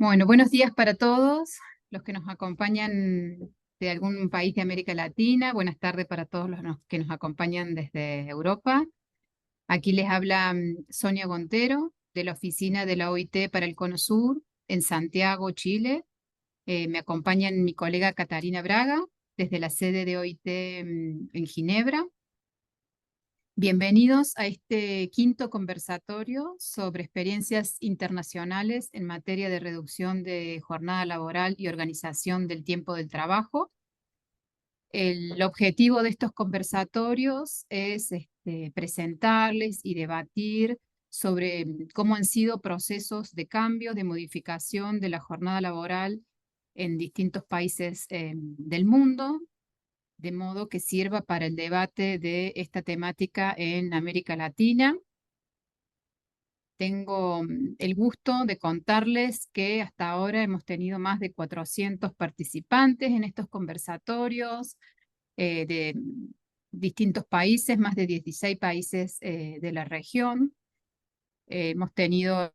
Bueno, buenos días para todos los que nos acompañan de algún país de América Latina. Buenas tardes para todos que nos acompañan desde Europa. Aquí les habla Sonia Gontero de la oficina de la OIT para el Cono Sur en Santiago, Chile. Me acompañan mi colega Catarina Braga desde la sede de OIT en Ginebra. Bienvenidos a este quinto conversatorio sobre experiencias internacionales en materia de reducción de jornada laboral y organización del tiempo del trabajo. El objetivo de estos conversatorios es presentarles y debatir sobre cómo han sido procesos de cambio, de modificación de la jornada laboral en distintos países del mundo, de modo que sirva para el debate de esta temática en América Latina. Tengo el gusto de contarles que hasta ahora hemos tenido más de 400 participantes en estos conversatorios de distintos países, más de 16 países de la región. Hemos tenido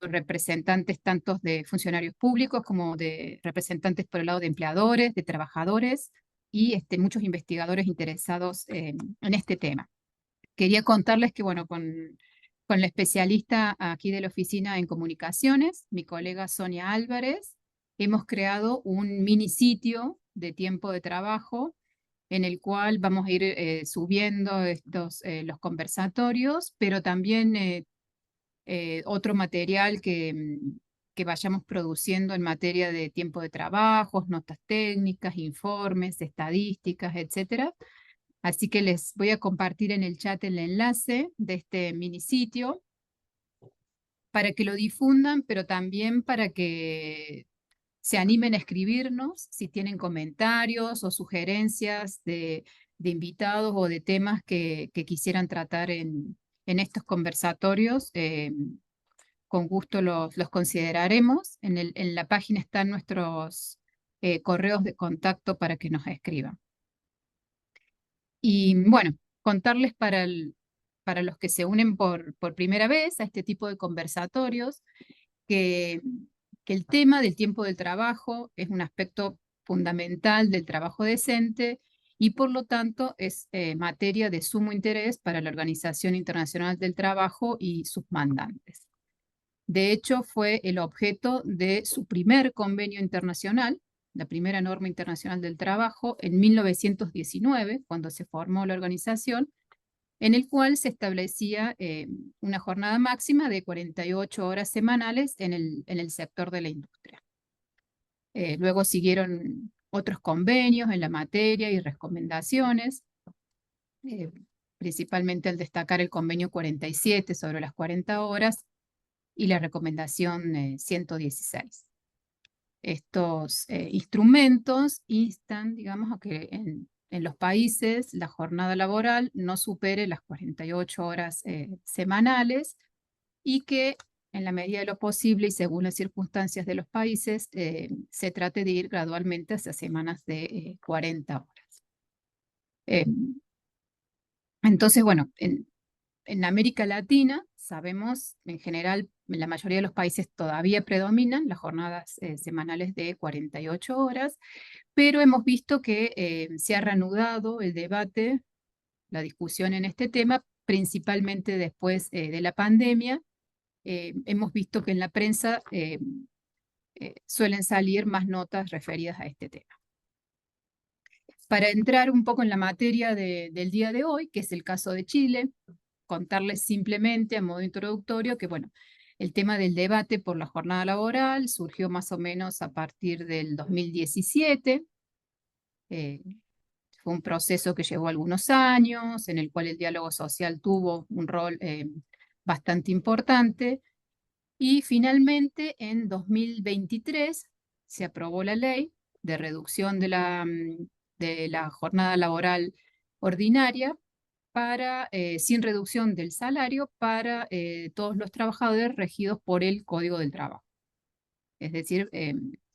representantes tanto de funcionarios públicos como de representantes por el lado de empleadores, de trabajadores y muchos investigadores interesados en este tema. Quería contarles que, bueno, con la especialista aquí de la oficina en comunicaciones, mi colega Sonia Álvarez, hemos creado un mini sitio de tiempo de trabajo en el cual vamos a ir subiendo los conversatorios, pero también otro material que vayamos produciendo en materia de tiempo de trabajo, notas técnicas, informes, estadísticas, etcétera. Así que les voy a compartir en el chat el enlace de este mini sitio para que lo difundan, pero también para que se animen a escribirnos si tienen comentarios o sugerencias de invitados o de temas que quisieran tratar en estos conversatorios. Con gusto los consideraremos. En la página están nuestros correos de contacto para que nos escriban. Y bueno, contarles para los que se unen por primera vez a este tipo de conversatorios, que, que el tema del tiempo del trabajo es un aspecto fundamental del trabajo decente y por lo tanto es materia de sumo interés para la Organización Internacional del Trabajo y sus mandantes. De hecho, fue el objeto de su primer convenio internacional, la primera norma internacional del trabajo, en 1919, cuando se formó la organización, en el cual se establecía una jornada máxima de 48 horas semanales en el sector de la industria. Luego siguieron otros convenios en la materia y recomendaciones, principalmente al destacar el convenio 47 sobre las 40 horas, y la recomendación 116. Estos instrumentos instan, digamos, a que en los países la jornada laboral no supere las 48 horas semanales y que en la medida de lo posible y según las circunstancias de los países se trate de ir gradualmente hacia semanas de 40 horas. Entonces, bueno, en América Latina, sabemos, en general, en la mayoría de los países todavía predominan las jornadas semanales de 48 horas, pero hemos visto que se ha reanudado el debate, la discusión en este tema, principalmente después de la pandemia. Hemos visto que en la prensa suelen salir más notas referidas a este tema. Para entrar un poco en la materia del día de hoy, que es el caso de Chile, contarles simplemente a modo introductorio que, bueno, el tema del debate por la jornada laboral surgió más o menos a partir del 2017. Fue un proceso que llevó algunos años, en el cual el diálogo social tuvo un rol bastante importante. Y finalmente, en 2023, se aprobó la ley de reducción de la jornada laboral ordinaria sin reducción del salario para todos los trabajadores regidos por el Código del Trabajo, es decir,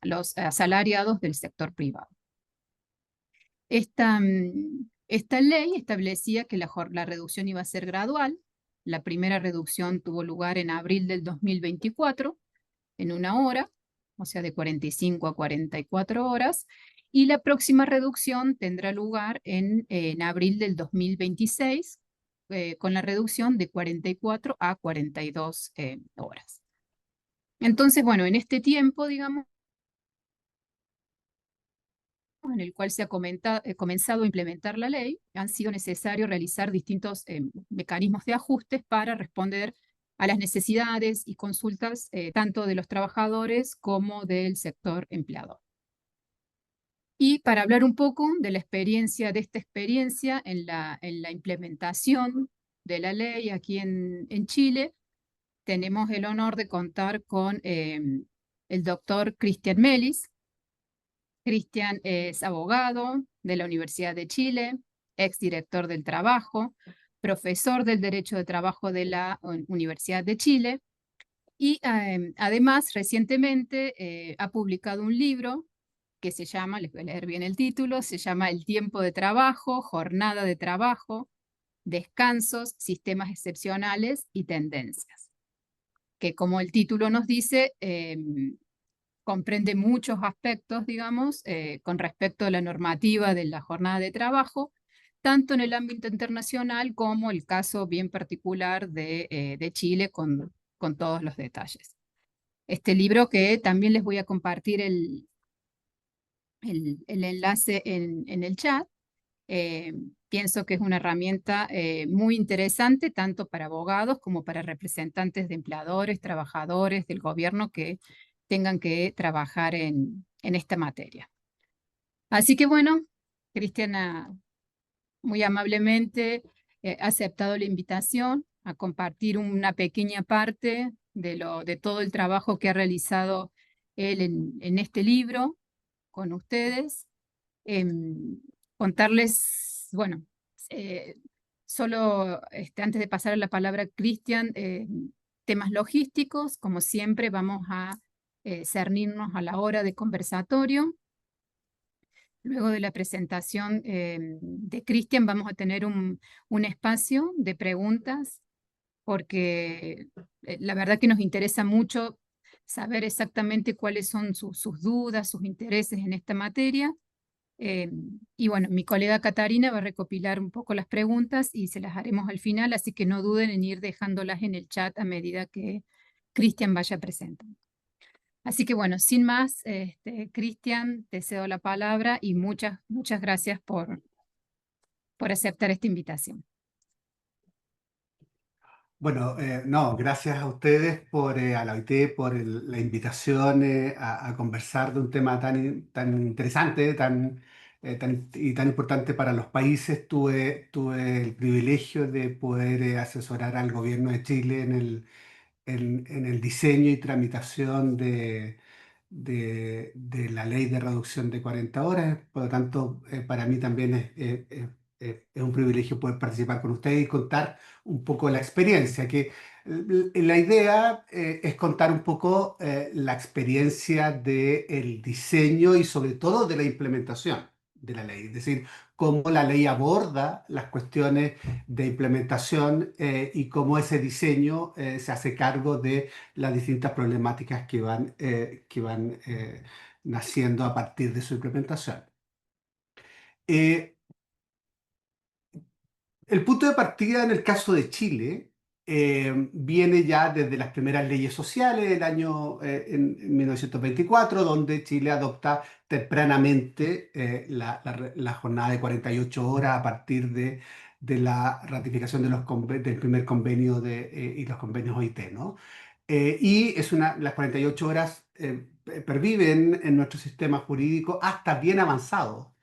los asalariados del sector privado. Esta ley establecía que la reducción iba a ser gradual, La primera reducción tuvo lugar en abril del 2024, en 1 hora, o sea, de 45 a 44 horas, y la próxima reducción tendrá lugar en abril del 2026, con la reducción de 44 a 42 horas. Entonces, bueno, en este tiempo, digamos, en el cual se ha comenzado a implementar la ley, han sido necesarios realizar distintos mecanismos de ajustes para responder a las necesidades y consultas tanto de los trabajadores como del sector empleador. Y para hablar un poco de la experiencia, de esta experiencia en la implementación de la ley aquí en Chile, tenemos el honor de contar con el doctor Cristian Melis. Cristian es abogado de la Universidad de Chile, exdirector del trabajo, profesor del Derecho de Trabajo de la Universidad de Chile y además recientemente ha publicado un libro que se llama, les voy a leer bien el título, se llama El tiempo de trabajo, jornada de trabajo, descansos, sistemas excepcionales y tendencias, que como el título nos dice, comprende muchos aspectos, digamos, con respecto a la normativa de la jornada de trabajo, tanto en el ámbito internacional como el caso bien particular de Chile con todos los detalles. Este libro que también les voy a compartir el enlace en el chat. eh, Pienso que es una herramienta muy interesante tanto para abogados como para representantes de empleadores, trabajadores del gobierno que tengan que trabajar en esta materia. Así que bueno, Cristiana muy amablemente ha aceptado la invitación a compartir una pequeña parte de todo el trabajo que ha realizado él en este libro con ustedes. Contarles, bueno, eh, solo antes de pasar a la palabra a Cristian, temas logísticos, como siempre vamos a cernirnos a la hora de conversatorio. Luego de la presentación de Cristian vamos a tener un espacio de preguntas porque la verdad que nos interesa mucho saber exactamente cuáles son sus dudas, sus intereses en esta materia. Y bueno, mi colega Catarina va a recopilar un poco las preguntas y se las haremos al final, así que no duden en ir dejándolas en el chat a medida que Cristian vaya presentando. Así que bueno, sin más, Cristian, te cedo la palabra y muchas gracias por aceptar esta invitación. Bueno, no, gracias a ustedes a la OIT por la invitación a conversar de un tema tan interesante, y tan importante para los países. Tuve el privilegio de poder asesorar al gobierno de Chile en el diseño y tramitación de la ley de reducción de 40 horas. Por lo tanto, para mí también es un privilegio poder participar con ustedes y contar un poco la experiencia, que la idea es contar un poco la experiencia del diseño y sobre todo de la implementación de la ley, es decir, cómo la ley aborda las cuestiones de implementación y cómo ese diseño se hace cargo de las distintas problemáticas que van naciendo a partir de su implementación. Eh, el punto de partida en el caso de Chile viene ya desde las primeras leyes sociales del año en 1924, donde Chile adopta tempranamente la jornada de 48 horas a partir de la ratificación del primer convenio y los convenios OIT, ¿no? Las 48 horas perviven en nuestro sistema jurídico hasta bien avanzado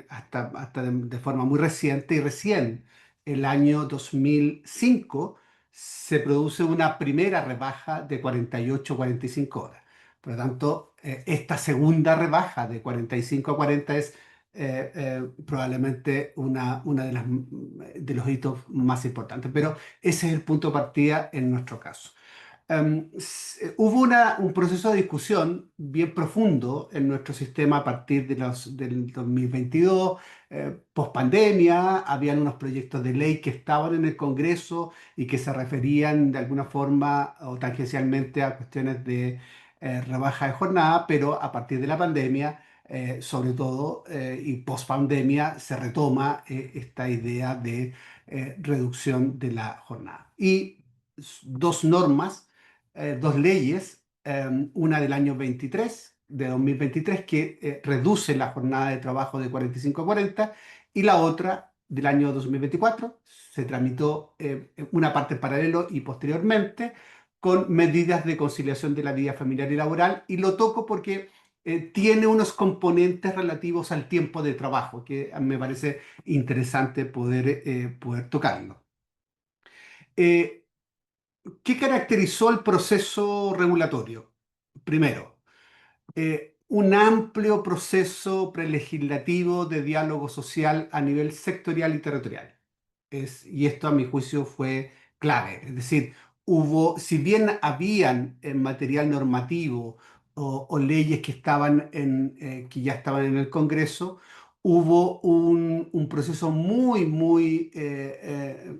hasta de forma muy reciente, y recién el año 2005 se produce una primera rebaja de 48 a 45 horas. Por lo tanto, esta segunda rebaja de 45 a 40 es probablemente una de los hitos más importantes, pero ese es el punto de partida en nuestro caso. hubo un proceso de discusión bien profundo en nuestro sistema a partir del 2022, post pandemia. Habían unos proyectos de ley que estaban en el Congreso y que se referían de alguna forma o tangencialmente a cuestiones de rebaja de jornada, pero a partir de la pandemia, sobre todo, y post pandemia, se retoma esta idea de reducción de la jornada. Y dos normas, dos leyes, una del año 23, de 2023, que reduce la jornada de trabajo de 45 a 40, y la otra del año 2024, se tramitó una parte en paralelo y posteriormente, con medidas de conciliación de la vida familiar y laboral, y lo toco porque tiene unos componentes relativos al tiempo de trabajo, que me parece interesante poder tocarlo. Eh, ¿Qué caracterizó el proceso regulatorio? Primero, un amplio proceso prelegislativo de diálogo social a nivel sectorial y territorial. Y esto a mi juicio fue clave. Es decir, si bien habían material normativo o leyes que ya estaban en el Congreso, hubo un proceso muy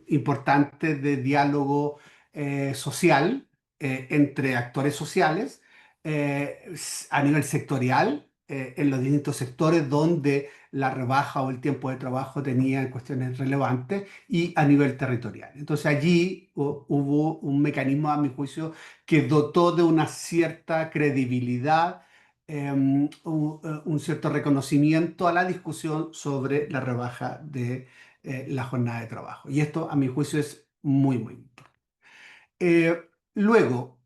importante de diálogo social entre actores sociales a nivel sectorial, en los distintos sectores donde la rebaja o el tiempo de trabajo tenía cuestiones relevantes, y a nivel territorial. Entonces allí hubo un mecanismo, a mi juicio, que dotó de una cierta credibilidad, un cierto reconocimiento a la discusión sobre la rebaja de la jornada de trabajo. Y esto, a mi juicio, es muy importante. Luego,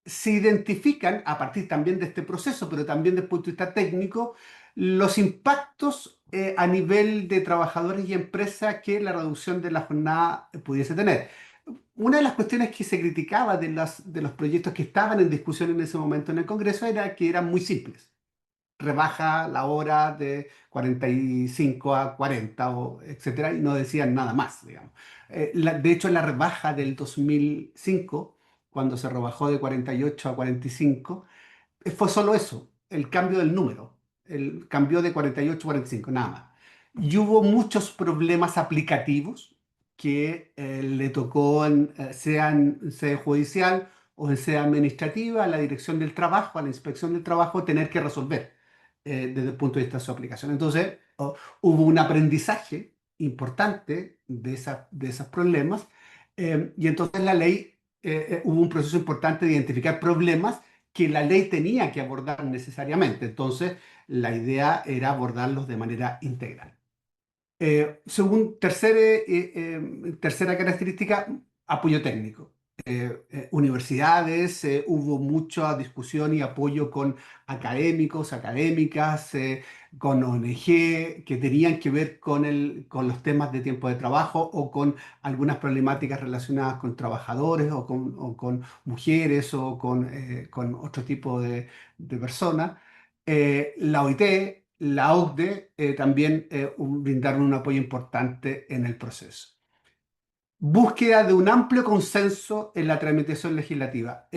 se identifican, a partir también de este proceso, pero también desde el punto de vista técnico, los impactos a nivel de trabajadores y empresas que la reducción de la jornada pudiese tener. Una de las cuestiones que se criticaba de los proyectos que estaban en discusión en ese momento en el Congreso era que eran muy simples. Rebaja la hora de 45 a 40, etcétera, y no decían nada más, digamos. De hecho, la rebaja del 2005, cuando se rebajó de 48 a 45, fue solo eso, el cambio del número, el cambio de 48 a 45, nada más. Y hubo muchos problemas aplicativos que le tocó, sea en sede judicial o en sede administrativa, a la Dirección del Trabajo, a la Inspección del Trabajo, tener que resolver desde el punto de vista de su aplicación. Entonces, hubo un aprendizaje importante de esos problemas, y entonces la ley, hubo un proceso importante de identificar problemas que la ley tenía que abordar necesariamente. Entonces, la idea era abordarlos de manera integral. Tercera característica, apoyo técnico. Universidades, hubo mucha discusión y apoyo con académicos, académicas, con ONG que tenían que ver con los temas de tiempo de trabajo o con algunas problemáticas relacionadas con trabajadores o con mujeres o con otro tipo de personas. La OIT, la OCDE también brindaron un apoyo importante en el proceso. Búsqueda de un amplio consenso en la tramitación legislativa.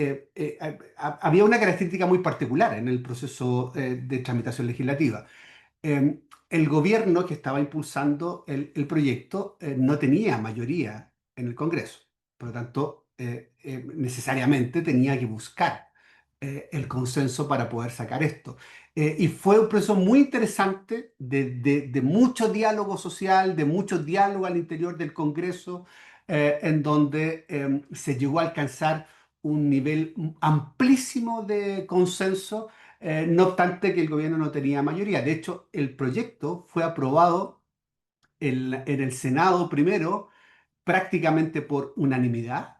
Había una característica muy particular en el proceso de tramitación legislativa. El gobierno que estaba impulsando el proyecto no tenía mayoría en el Congreso. Por lo tanto, necesariamente tenía que buscar el consenso para poder sacar esto. Y fue un proceso muy interesante de mucho diálogo social, de mucho diálogo al interior del Congreso, en donde se llegó a alcanzar un nivel amplísimo de consenso, no obstante que el gobierno no tenía mayoría. De hecho, el proyecto fue aprobado en el Senado primero prácticamente por unanimidad,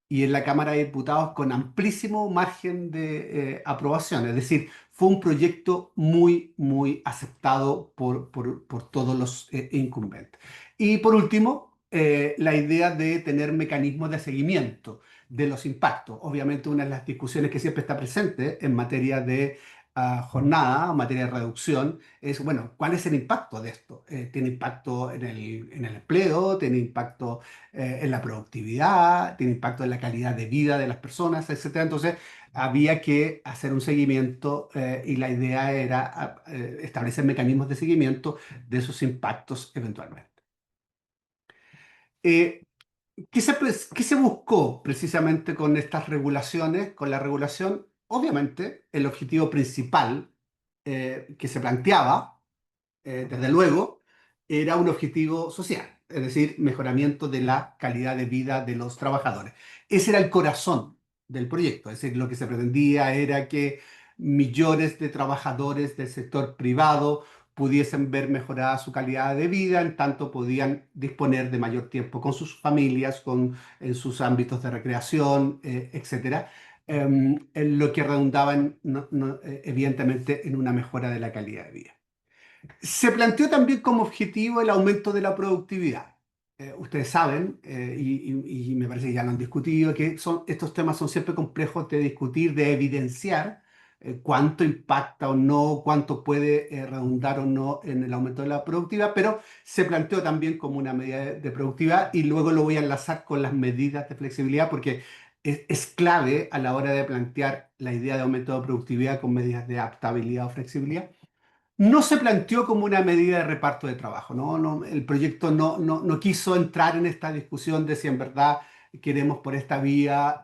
y en la Cámara de Diputados con amplísimo margen de aprobación. Es decir, fue un proyecto muy aceptado por todos los incumbentes. Y por último, la idea de tener mecanismos de seguimiento de los impactos. Obviamente, una de las discusiones que siempre está presente en materia de jornada, en materia de reducción, es, bueno, ¿cuál es el impacto de esto? ¿Tiene impacto en el empleo? ¿Tiene impacto en la productividad? ¿Tiene impacto en la calidad de vida de las personas, etcétera? Entonces, había que hacer un seguimiento y la idea era establecer mecanismos de seguimiento de esos impactos eventualmente. Eh, qué se buscó precisamente con estas regulaciones? Con la regulación, obviamente, el objetivo principal que se planteaba, desde luego, era un objetivo social, es decir, mejoramiento de la calidad de vida de los trabajadores. Ese era el corazón del proyecto, es decir, lo que se pretendía era que millones de trabajadores del sector privado pudiesen ver mejorada su calidad de vida, en tanto podían disponer de mayor tiempo con sus familias, en sus ámbitos de recreación, etcétera, en lo que redundaba evidentemente en una mejora de la calidad de vida. Se planteó también como objetivo el aumento de la productividad. Ustedes saben, y me parece que ya lo han discutido, que estos temas son siempre complejos de discutir, de evidenciar cuánto impacta o no, cuánto puede redundar o no en el aumento de la productividad, pero se planteó también como una medida de productividad y luego lo voy a enlazar con las medidas de flexibilidad porque es clave a la hora de plantear la idea de aumento de productividad con medidas de adaptabilidad o flexibilidad. No se planteó como una medida de reparto de trabajo, ¿no? El proyecto no quiso entrar en esta discusión de si en verdad queremos por esta vía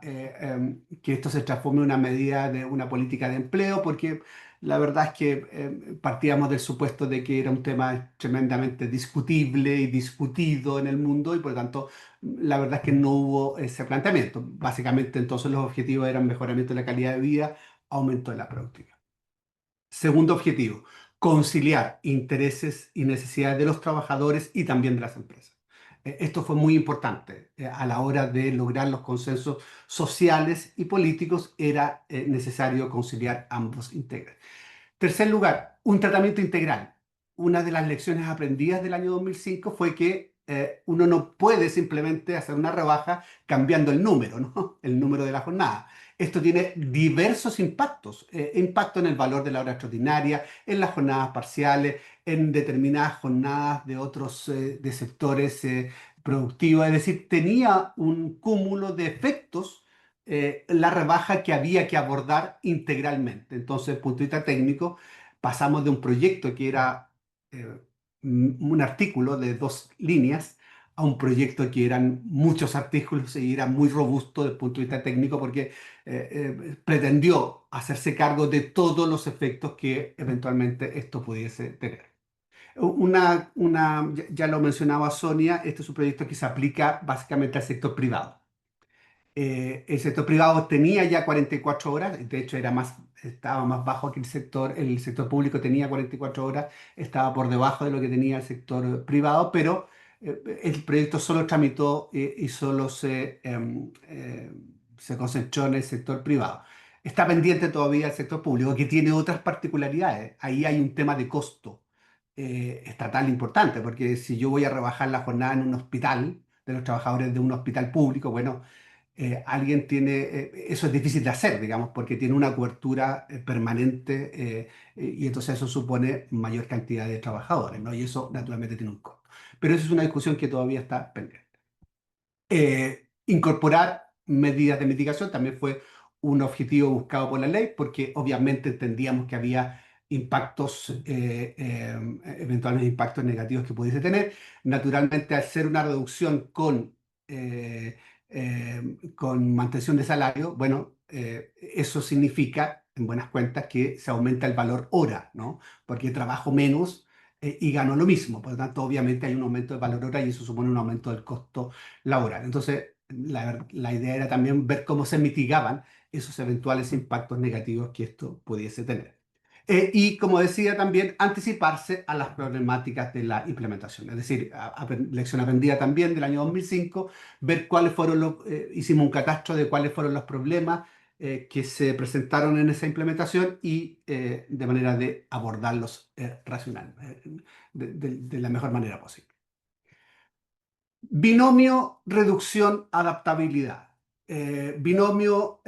que esto se transforme en una medida de una política de empleo, porque la verdad es que partíamos del supuesto de que era un tema tremendamente discutible y discutido en el mundo y por lo tanto la verdad es que no hubo ese planteamiento. Básicamente entonces los objetivos eran mejoramiento de la calidad de vida, aumento de la productividad. Segundo objetivo, conciliar intereses y necesidades de los trabajadores y también de las empresas. Esto fue muy importante a la hora de lograr los consensos sociales y políticos. Era necesario conciliar ambos intereses. Tercer lugar, un tratamiento integral. Una de las lecciones aprendidas del año 2005 fue que uno no puede simplemente hacer una rebaja cambiando el número, ¿no? El número de la jornada. Esto tiene diversos impactos. Impacto en el valor de la hora extraordinaria, en las jornadas parciales, en determinadas jornadas de otros de sectores productivos. Es decir, tenía un cúmulo de efectos la rebaja que había que abordar integralmente. Entonces, desde el punto de vista técnico, pasamos de un proyecto que era eh, un artículo de 2 líneas a un proyecto que eran muchos artículos y era muy robusto desde el punto de vista técnico porque pretendió hacerse cargo de todos los efectos que eventualmente esto pudiese tener. Ya lo mencionaba Sonia, este es un proyecto que se aplica básicamente al sector privado. El sector privado tenía ya 44 horas, de hecho estaba más bajo que el sector público tenía 44 horas, estaba por debajo de lo que tenía el sector privado, pero el proyecto solo tramitó y solo se concentró en el sector privado. Está pendiente todavía el sector público, que tiene otras particularidades. Ahí hay un tema de costo estatal importante, porque si yo voy a rebajar la jornada en un hospital, de los trabajadores de un hospital público, bueno, alguien tiene, eso es difícil de hacer, digamos, porque tiene una cobertura permanente y entonces eso supone mayor cantidad de trabajadores, ¿no? Y eso naturalmente tiene un costo. Pero eso es una discusión que todavía está pendiente. Incorporar medidas de mitigación también fue un objetivo buscado por la ley, porque obviamente entendíamos que había impactos, eventuales impactos negativos que pudiese tener. Naturalmente, al ser una reducción con mantención de salario, bueno, eso significa, en buenas cuentas, que se aumenta el valor hora, ¿no? Porque trabajo menos y gano lo mismo. Por lo tanto, obviamente hay un aumento del valor hora y eso supone un aumento del costo laboral. Entonces, la idea era también ver cómo se mitigaban esos eventuales impactos negativos que esto pudiese tener. Y como decía también, anticiparse a las problemáticas de la implementación. Es decir, lección aprendida también del año 2005, ver cuáles fueron hicimos un catastro de cuáles fueron los problemas que se presentaron en esa implementación y de manera de abordarlos racional, de la mejor manera posible. Binomio reducción-adaptabilidad. Binomio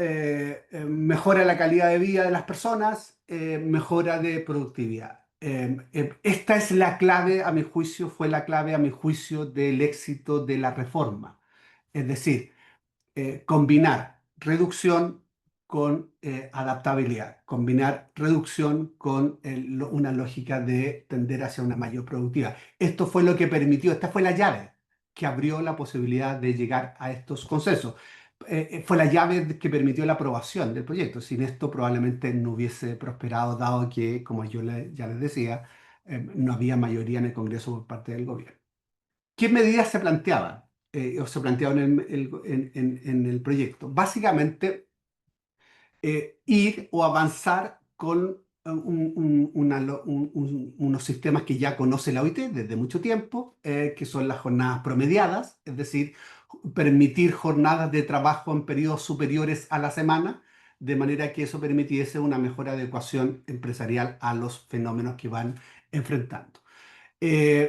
mejora la calidad de vida de las personas, mejora de productividad. Esta es la clave, a mi juicio, fue la clave, a mi juicio, del éxito de la reforma. Es decir, combinar reducción con adaptabilidad, combinar reducción con una lógica de tender hacia una mayor productividad. Esto fue lo que permitió, esta fue la llave que abrió la posibilidad de llegar a estos consensos. Fue la llave que permitió la aprobación del proyecto. Sin esto probablemente no hubiese prosperado, dado que, como ya les decía, no había mayoría en el Congreso por parte del gobierno. ¿Qué medidas se planteaban o se planteaban en el proyecto? Básicamente, ir o avanzar con unos sistemas que ya conoce la OIT desde mucho tiempo, que son las jornadas promediadas, es decir, permitir jornadas de trabajo en periodos superiores a la semana, de manera que eso permitiese una mejor adecuación empresarial a los fenómenos que van enfrentando.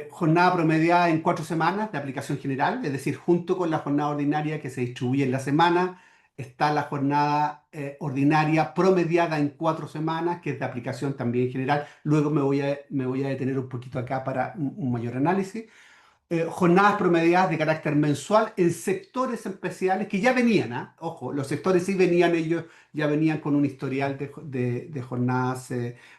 Jornada promediada en 4 semanas de aplicación general, es decir, junto con la jornada ordinaria que se distribuye en la semana, está la jornada ordinaria promediada en 4 semanas, que es de aplicación también general. Luego me voy a detener un poquito acá para un mayor análisis. Jornadas promediadas de carácter mensual en sectores especiales que ya venían, ¿ah? Ojo, los sectores sí venían, ellos ya venían con un historial de jornadas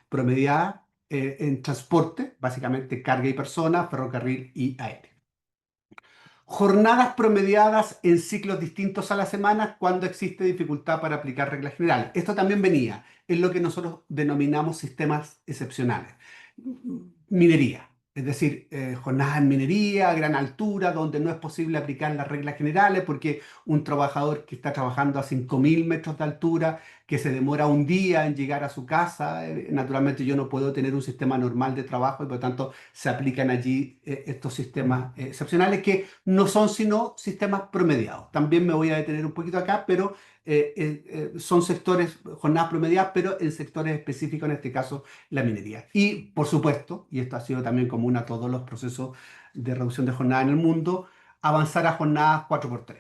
promediadas en transporte, básicamente carga y persona, ferrocarril y aéreo. Jornadas promediadas en ciclos distintos a la semana cuando existe dificultad para aplicar reglas generales. Esto también venía en lo que nosotros denominamos sistemas excepcionales. Minería, es decir, jornadas en minería a gran altura, donde no es posible aplicar las reglas generales porque un trabajador que está trabajando a 5.000 metros de altura, que se demora un día en llegar a su casa, naturalmente yo no puedo tener un sistema normal de trabajo y por lo tanto se aplican allí estos sistemas excepcionales que no son sino sistemas promediados. También me voy a detener un poquito acá, pero son sectores, jornadas promediadas, pero en sectores específicos, en este caso la minería. Y, por supuesto, y esto ha sido también común a todos los procesos de reducción de jornada en el mundo, avanzar a jornadas 4x3.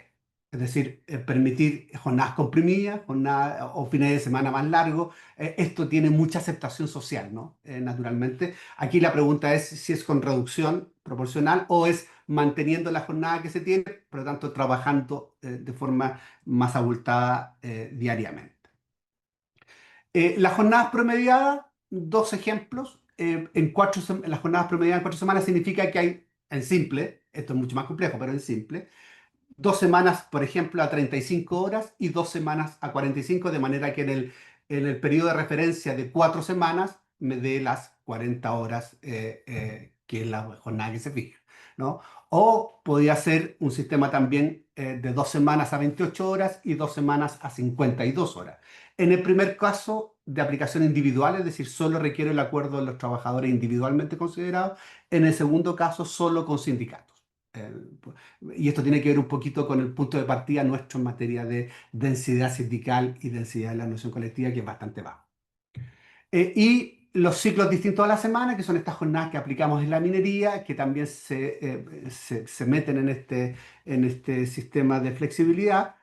Es decir, permitir jornadas comprimidas, jornadas o fines de semana más largos. Esto tiene mucha aceptación social, ¿no? Naturalmente. Aquí la pregunta es si es con reducción proporcional o es manteniendo la jornada que se tiene, por lo tanto, trabajando de forma más abultada diariamente. Las jornadas promediadas, dos ejemplos. Las jornadas promediadas en 4 semanas significa que hay, en simple, esto es mucho más complejo, pero en simple, 2 semanas, por ejemplo, a 35 horas y 2 semanas a 45, de manera que en el periodo de referencia de 4 semanas me dé las 40 horas, que es la jornada que se fija, ¿no? O podría ser un sistema también de 2 semanas a 28 horas y 2 semanas a 52 horas. En el primer caso, de aplicación individual, es decir, solo requiere el acuerdo de los trabajadores individualmente considerados. En el segundo caso, solo con sindicatos. Eh, y esto tiene que ver un poquito con el punto de partida nuestro en materia de densidad sindical y densidad de la noción colectiva, que es bastante bajo. Y los ciclos distintos a la semana, que son estas jornadas que aplicamos en la minería, que también se meten en este sistema de flexibilidad.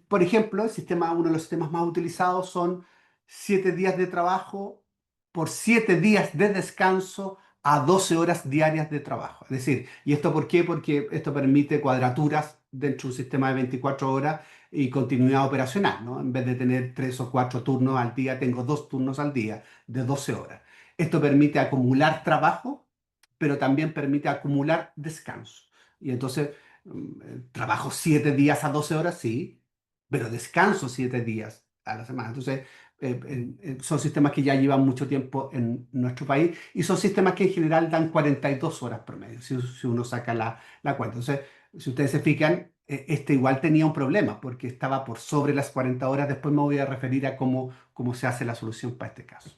Por ejemplo, uno de los sistemas más utilizados son 7 días de trabajo por 7 días de descanso a 12 horas diarias de trabajo. Es decir, ¿y esto por qué? Porque esto permite cuadraturas dentro de un sistema de 24 horas y continuidad operacional, ¿no? En vez de tener 3 o 4 turnos al día, tengo 2 turnos al día de 12 horas. Esto permite acumular trabajo, pero también permite acumular descanso. Y entonces, trabajo 7 días a 12 horas, sí, pero descanso 7 días a la semana. Entonces, son sistemas que ya llevan mucho tiempo en nuestro país y son sistemas que en general dan 42 horas promedio, si uno saca la cuenta. Entonces, si ustedes se fijan, este igual tenía un problema porque estaba por sobre las 40 horas. Después me voy a referir a cómo se hace la solución para este caso.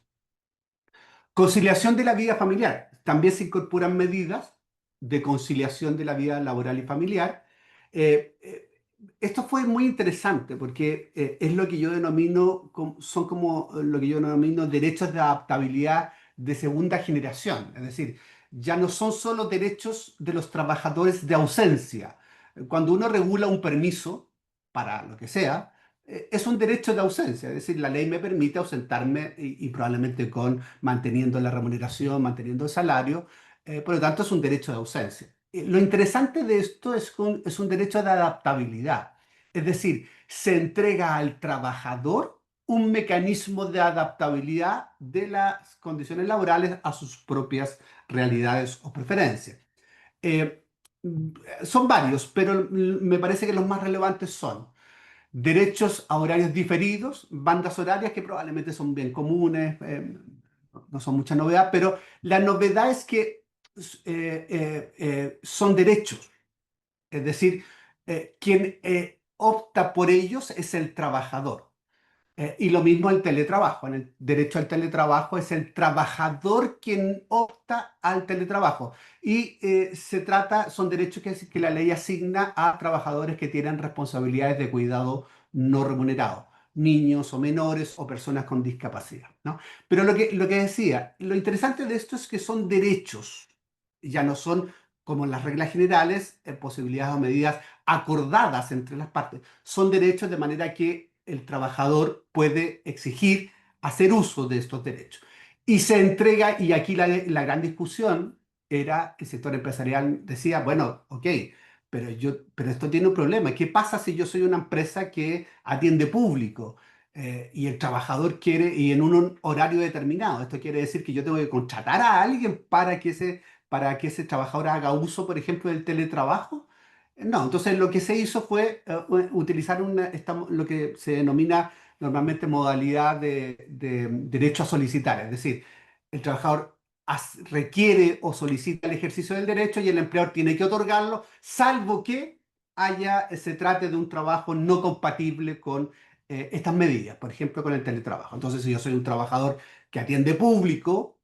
Conciliación de la vida familiar. También se incorporan medidas de conciliación de la vida laboral y familiar. Eh, eh, Esto fue muy interesante porque es lo que yo denomino, son como lo que yo denomino derechos de adaptabilidad de segunda generación. Es decir, ya no son solo derechos de los trabajadores de ausencia. Cuando uno regula un permiso, para lo que sea, es un derecho de ausencia. Es decir, la ley me permite ausentarme y probablemente con manteniendo la remuneración, manteniendo el salario. Por lo tanto, es un derecho de ausencia. Lo interesante de esto es un derecho de adaptabilidad. Es decir, se entrega al trabajador un mecanismo de adaptabilidad de las condiciones laborales a sus propias realidades o preferencias. Eh, Son varios, pero me parece que los más relevantes son derechos a horarios diferidos, bandas horarias que probablemente son bien comunes, no son mucha novedad, pero la novedad es que son derechos, es decir, quien opta por ellos es el trabajador. Y lo mismo el teletrabajo. En el derecho al teletrabajo es el trabajador quien opta al teletrabajo. Y son derechos que la ley asigna a trabajadores que tienen responsabilidades de cuidado no remunerado, niños o menores o personas con discapacidad, ¿no? Pero lo que decía, lo interesante de esto es que son derechos, ya no son como en las reglas generales, posibilidades o medidas acordadas entre las partes. Son derechos de manera que el trabajador puede exigir hacer uso de estos derechos. Y se entrega, y aquí la gran discusión era, el sector empresarial decía, bueno, ok, pero esto tiene un problema. ¿Qué pasa si yo soy una empresa que atiende público? Y el trabajador quiere, y en un horario determinado, esto quiere decir que yo tengo que contratar a alguien para que ese trabajador haga uso, por ejemplo, del teletrabajo. No, entonces lo que se hizo fue utilizar lo que se denomina normalmente modalidad de derecho a solicitar, es decir, el trabajador requiere o solicita el ejercicio del derecho y el empleador tiene que otorgarlo, salvo que se trate de un trabajo no compatible con estas medidas, por ejemplo, con el teletrabajo. Entonces, si yo soy un trabajador que atiende público,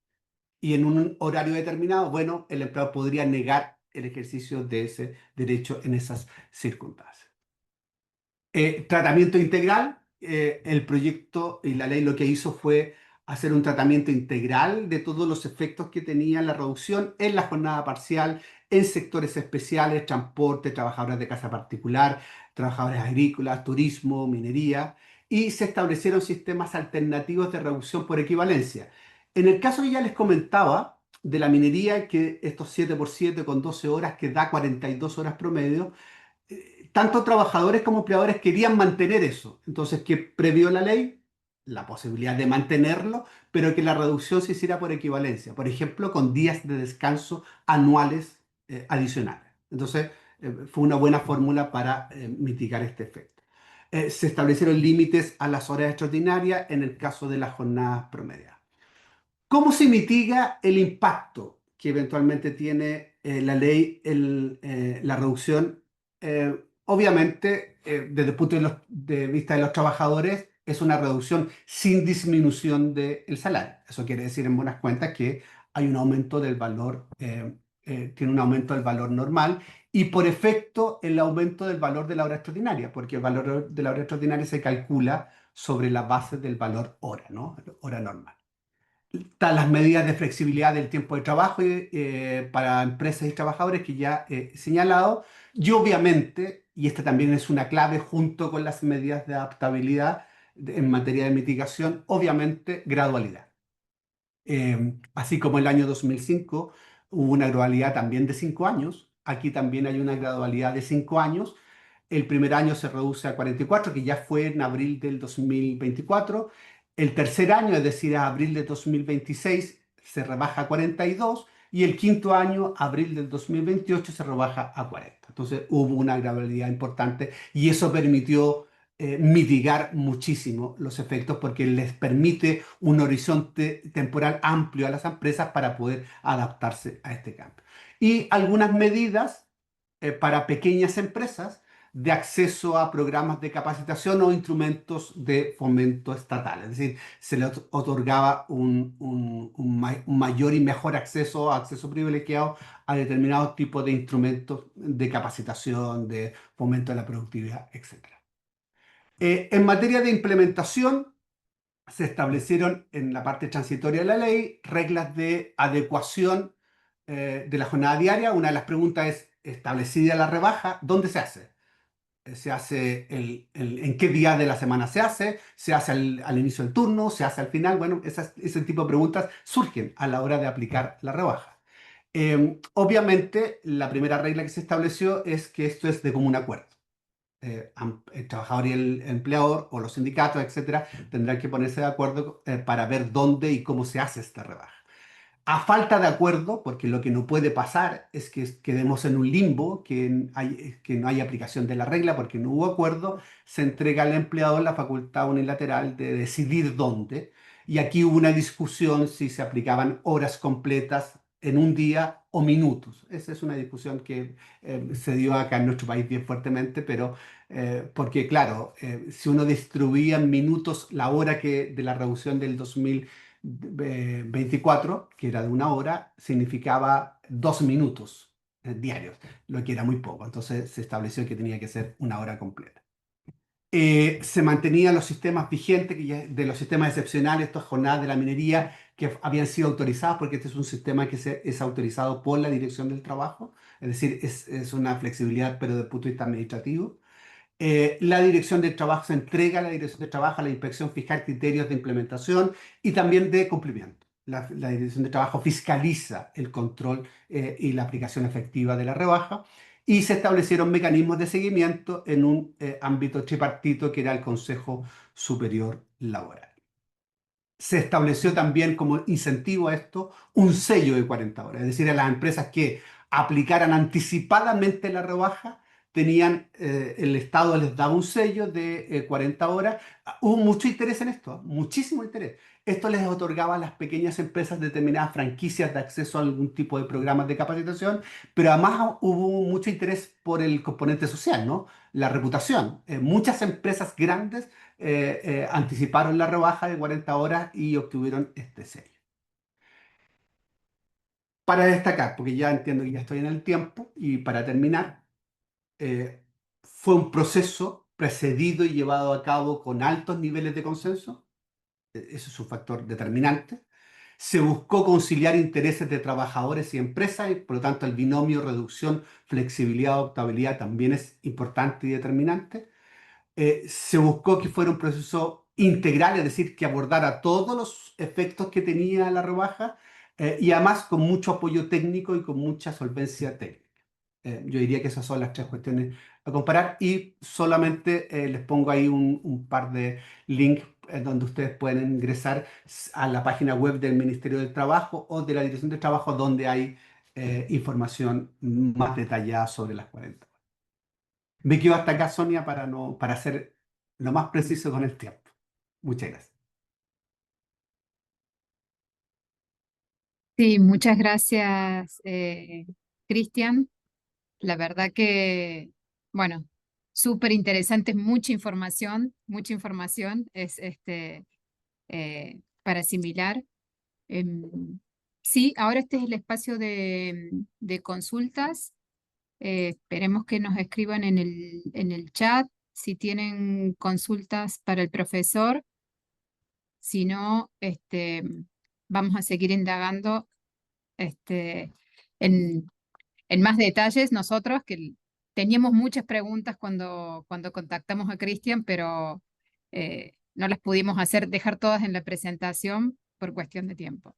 y en un horario determinado, bueno, el empleador podría negar el ejercicio de ese derecho en esas circunstancias. Tratamiento integral. El proyecto y la ley lo que hizo fue hacer un tratamiento integral de todos los efectos que tenía la reducción en la jornada parcial, en sectores especiales, transporte, trabajadores de casa particular, trabajadores agrícolas, turismo, minería, y se establecieron sistemas alternativos de reducción por equivalencia. En el caso que ya les comentaba de la minería, que estos 7 por 7 con 12 horas, que da 42 horas promedio, tanto trabajadores como empleadores querían mantener eso. Entonces, ¿qué previó la ley? La posibilidad de mantenerlo, pero que la reducción se hiciera por equivalencia, por ejemplo, con días de descanso anuales adicionales. Entonces, fue una buena fórmula para mitigar este efecto. Se establecieron límites a las horas extraordinarias en el caso de las jornadas promediadas. ¿Cómo se mitiga el impacto que eventualmente tiene la ley, la reducción? Obviamente, desde el punto de vista de los trabajadores, es una reducción sin disminución del salario. Eso quiere decir, en buenas cuentas, que hay un aumento del valor, tiene un aumento del valor normal y por efecto el aumento del valor de la hora extraordinaria, porque el valor de la hora extraordinaria se calcula sobre la base del valor hora, ¿no? Hora normal. Están las medidas de flexibilidad del tiempo de trabajo para empresas y trabajadores que ya he señalado. Y obviamente, y esta también es una clave junto con las medidas de adaptabilidad en materia de mitigación, obviamente gradualidad. Así como el año 2005 hubo una gradualidad también de 5 años, aquí también hay una gradualidad de 5 años. El primer año se reduce a 44, que ya fue en abril del 2024. El tercer año, es decir, a abril de 2026, se rebaja a 42. Y el quinto año, abril del 2028, se rebaja a 40. Entonces hubo una gradualidad importante y eso permitió mitigar muchísimo los efectos porque les permite un horizonte temporal amplio a las empresas para poder adaptarse a este cambio. Y algunas medidas para pequeñas empresas de acceso a programas de capacitación o instrumentos de fomento estatal. Es decir, se le otorgaba un mayor y mejor acceso privilegiado a determinados tipos de instrumentos de capacitación, de fomento de la productividad, etc. En materia de implementación, se establecieron en la parte transitoria de la ley reglas de adecuación de la jornada diaria. Una de las preguntas es, establecida la rebaja, ¿dónde se hace? se hace en qué día de la semana se hace al inicio del turno, se hace al final. Bueno, ese tipo de preguntas surgen a la hora de aplicar la rebaja. Obviamente, la primera regla que se estableció es que esto es de común acuerdo. El trabajador y el empleador o los sindicatos, etcétera, tendrán que ponerse de acuerdo para ver dónde y cómo se hace esta rebaja. A falta de acuerdo, porque lo que no puede pasar es que quedemos en un limbo, que no hay aplicación de la regla porque no hubo acuerdo, se entrega al empleador la facultad unilateral de decidir dónde. Y aquí hubo una discusión si se aplicaban horas completas en un día o minutos. Esa es una discusión que se dio acá en nuestro país bien fuertemente, pero porque claro, si uno distribuía en minutos la hora de la reducción del 2024, que era de una hora, significaba 2 minutos diarios, lo que era muy poco. Entonces se estableció que tenía que ser una hora completa. Se mantenían los sistemas vigentes, de los sistemas excepcionales, estas jornadas de la minería que habían sido autorizadas, porque este es un sistema que es autorizado por la Dirección del Trabajo, es decir, es una flexibilidad, pero desde el punto de vista administrativo. La Dirección de Trabajo se entrega a la Dirección de Trabajo a la Inspección Fiscal criterios de implementación y también de cumplimiento. La Dirección de Trabajo fiscaliza el control y la aplicación efectiva de la rebaja y se establecieron mecanismos de seguimiento en un ámbito tripartito que era el Consejo Superior Laboral. Se estableció también como incentivo a esto un sello de 40 horas, es decir, a las empresas que aplicaran anticipadamente la rebaja, el Estado les daba un sello de 40 horas. Hubo mucho interés en esto, muchísimo interés. Esto les otorgaba a las pequeñas empresas determinadas franquicias de acceso a algún tipo de programas de capacitación, pero además hubo mucho interés por el componente social, ¿no? La reputación. Muchas empresas grandes anticiparon la rebaja de 40 horas y obtuvieron este sello. Para destacar, porque ya entiendo que ya estoy en el tiempo, y para terminar, eh, fue un proceso precedido y llevado a cabo con altos niveles de consenso, ese es un factor determinante. Se buscó conciliar intereses de trabajadores y empresas, y por lo tanto el binomio reducción, flexibilidad, adaptabilidad también es importante y determinante. Se buscó que fuera un proceso integral, es decir, que abordara todos los efectos que tenía la rebaja y además con mucho apoyo técnico y con mucha solvencia técnica. Yo diría que esas son las tres cuestiones a comparar y solamente les pongo ahí un par de links donde ustedes pueden ingresar a la página web del Ministerio del Trabajo o de la Dirección del Trabajo donde hay información más detallada sobre las 40. Me quedo hasta acá, Sonia, para ser lo más preciso con el tiempo. Muchas gracias. Sí, muchas gracias, Cristian. La verdad que, bueno, súper interesante, mucha información es para asimilar. Em, sí, ahora este es el espacio de consultas. Esperemos que nos escriban en el chat si tienen consultas para el profesor. Si no, vamos a seguir indagando este, en, en más detalles nosotros, que teníamos muchas preguntas cuando contactamos a Cristian, pero no las pudimos dejar todas en la presentación por cuestión de tiempo.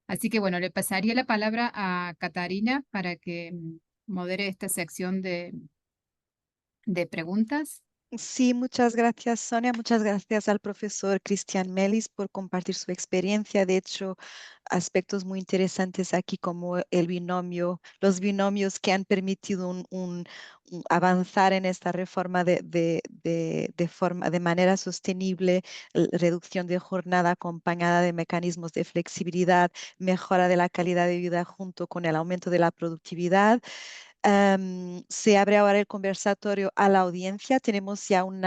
Así que bueno, le pasaría la palabra a Catarina para que modere esta sección de preguntas. Sí, muchas gracias, Sonia. Muchas gracias al profesor Cristian Melis por compartir su experiencia. De hecho, aspectos muy interesantes aquí como el binomio, los binomios que han permitido avanzar en esta reforma de manera sostenible, reducción de jornada acompañada de mecanismos de flexibilidad, mejora de la calidad de vida junto con el aumento de la productividad. Se abre ahora el conversatorio a la audiencia. Tenemos ya un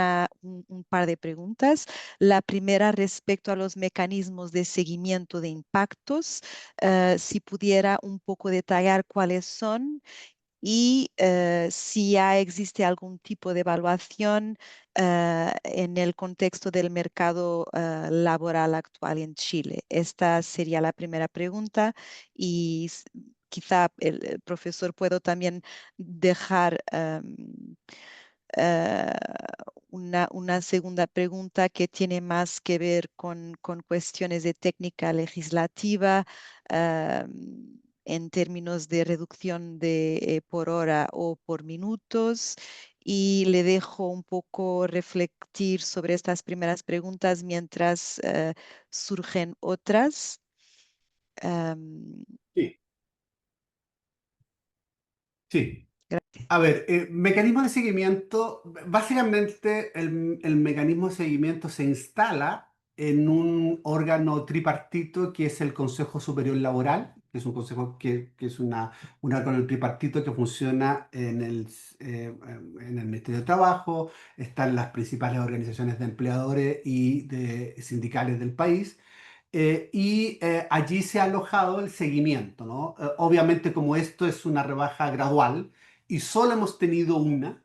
par de preguntas. La primera respecto a los mecanismos de seguimiento de impactos. Si pudiera un poco detallar cuáles son y si ya existe algún tipo de evaluación en el contexto del mercado laboral actual en Chile. Esta sería la primera pregunta y quizá el profesor puedo también dejar eh, una segunda pregunta que tiene más que ver con cuestiones de técnica legislativa, eh, en términos de reducción por hora o por minutos. Y le dejo un poco reflectir sobre estas primeras preguntas mientras surgen otras. Em, Sí, sí. Gracias. A ver, mecanismo de seguimiento, básicamente el mecanismo de seguimiento se instala en un órgano tripartito que es el Consejo Superior Laboral, que es un consejo que es un órgano tripartito que funciona en el Ministerio de Trabajo, están las principales organizaciones de empleadores y de sindicales del país. Allí se ha alojado el seguimiento, ¿no? Obviamente, como esto es una rebaja gradual y solo hemos tenido una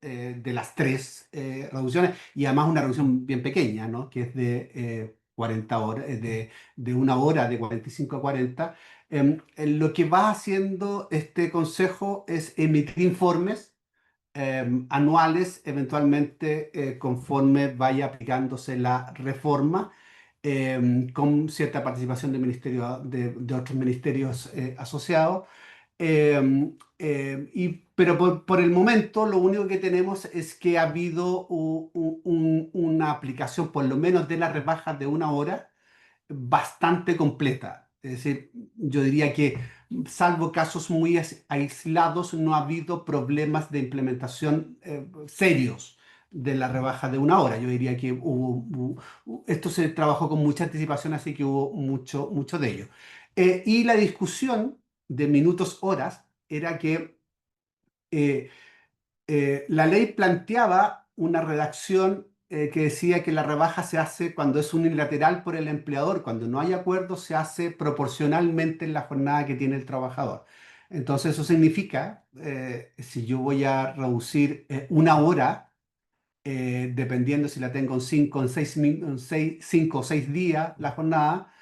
de las tres reducciones, y además una reducción bien pequeña, ¿no? Que es de 40 horas, de una hora de 45 a 40. Lo que va haciendo este consejo es emitir informes anuales, eventualmente conforme vaya aplicándose la reforma, con cierta participación de otros ministerios asociados. Pero por el momento lo único que tenemos es que ha habido una aplicación, por lo menos de las rebajas de una hora, bastante completa. Es decir, yo diría que salvo casos muy aislados, no ha habido problemas de implementación serios de la rebaja de una hora. Yo diría que esto se trabajó con mucha anticipación, así que hubo mucho de ello. Y la discusión de minutos horas era que eh, la ley planteaba una redacción que decía que la rebaja se hace cuando es unilateral por el empleador, cuando no hay acuerdo se hace proporcionalmente en la jornada que tiene el trabajador. Entonces eso significa, si yo voy a reducir una hora, dependiendo si la tengo en 5 o 6 días la jornada,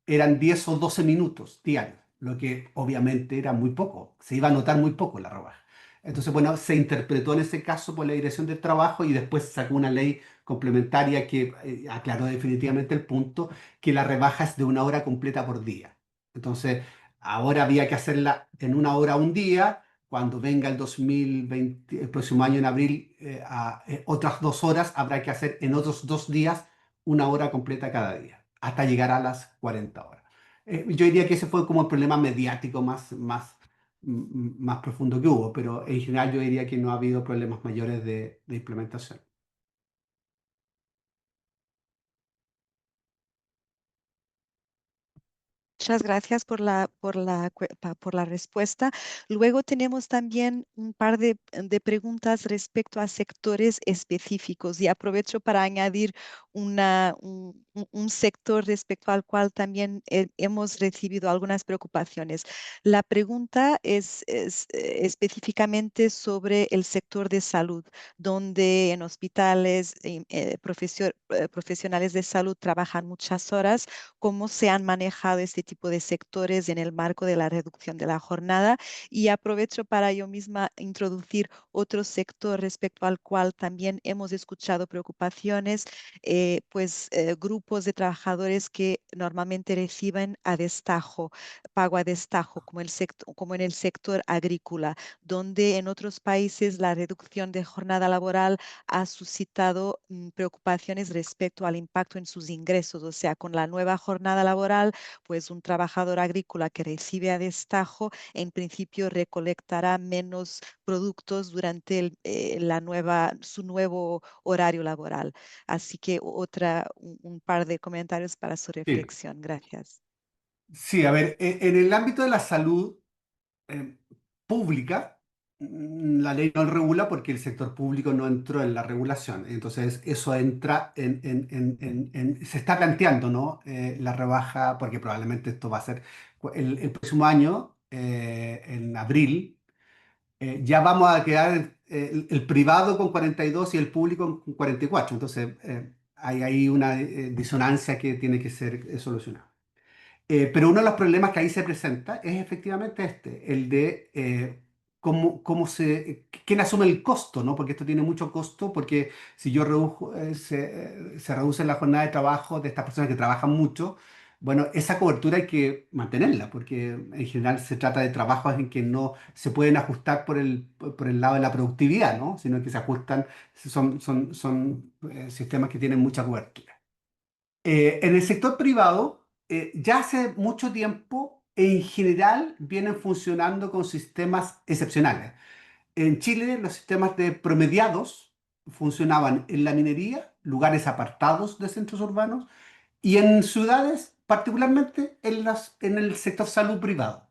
eran 10 o 12 minutos diarios, lo que obviamente era muy poco, se iba a notar muy poco la rebaja. Entonces, bueno, se interpretó en ese caso por la Dirección del Trabajo y después sacó una ley complementaria que aclaró definitivamente el punto, que la rebaja es de una hora completa por día. Entonces, ahora había que hacerla en una hora un día. Cuando venga el 2020, el próximo año en abril, otras 2 horas, habrá que hacer en otros 2 días una hora completa cada día, hasta llegar a las 40 horas. Yo diría que ese fue como el problema mediático más profundo que hubo, pero en general yo diría que no ha habido problemas mayores de implementación. Muchas gracias por la respuesta. Luego tenemos también un par de preguntas respecto a sectores específicos y aprovecho para añadir un sector respecto al cual también hemos recibido algunas preocupaciones. La pregunta es específicamente sobre el sector de salud, donde en hospitales profesionales de salud trabajan muchas horas. ¿Cómo se han manejado este tipo de sectores en el marco de la reducción de la jornada? Y aprovecho para yo misma introducir otro sector respecto al cual también hemos escuchado preocupaciones, grupos de trabajadores que normalmente reciben a destajo, pago a destajo, como en el sector agrícola, donde en otros países la reducción de jornada laboral ha suscitado preocupaciones respecto al impacto en sus ingresos. O sea, con la nueva jornada laboral, pues un trabajador agrícola que recibe a destajo, en principio recolectará menos productos durante su nuevo horario laboral. Así que un par de comentarios para su Sí, reflexión. Gracias. sí, a ver, en el ámbito de la salud eh, pública, la ley no regula porque el sector público no entró en la regulación. Entonces, eso entra se está planteando, ¿no? La rebaja, porque probablemente esto va a ser el próximo año, en abril, ya vamos a quedar el privado con 42 y el público con 44. Entonces, hay ahí una disonancia que tiene que ser solucionada. Pero uno de los problemas que ahí se presenta es efectivamente el de quién asume el costo, ¿no? Porque esto tiene mucho costo, porque si yo se reduce la jornada de trabajo de estas personas que trabajan mucho, bueno, esa cobertura hay que mantenerla, porque en general se trata de trabajos en que no se pueden ajustar por el lado de la productividad, ¿no? Sino que se ajustan, son sistemas que tienen mucha cobertura. En el sector privado, ya hace mucho tiempo, en general, vienen funcionando con sistemas excepcionales. En Chile, los sistemas de promediados funcionaban en la minería, lugares apartados de centros urbanos, y en ciudades, particularmente en el sector salud privado.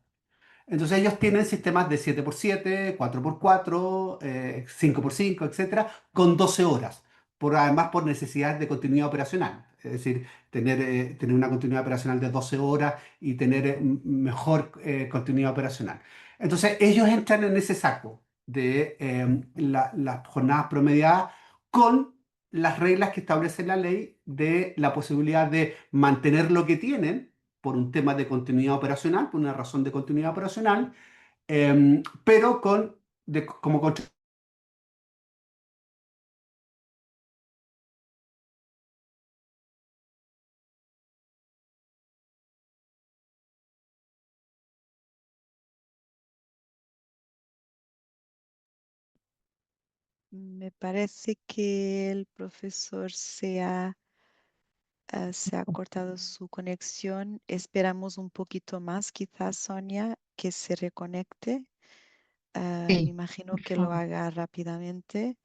Entonces ellos tienen sistemas de 7x7, 4x4, 5x5, etcétera, con 12 horas, además por necesidades de continuidad operacional. Es decir, tener una continuidad operacional de 12 horas y tener mejor continuidad operacional. Entonces ellos entran en ese saco de las jornadas promediadas con las reglas que establece la ley de la posibilidad de mantener lo que tienen por un tema de continuidad operacional, por una razón de continuidad operacional, pero como Me parece que el profesor se ha cortado su conexión. Esperamos un poquito más, quizás Sonia, que se reconecte. Me Sí, imagino por que lo favor. haga rápidamente.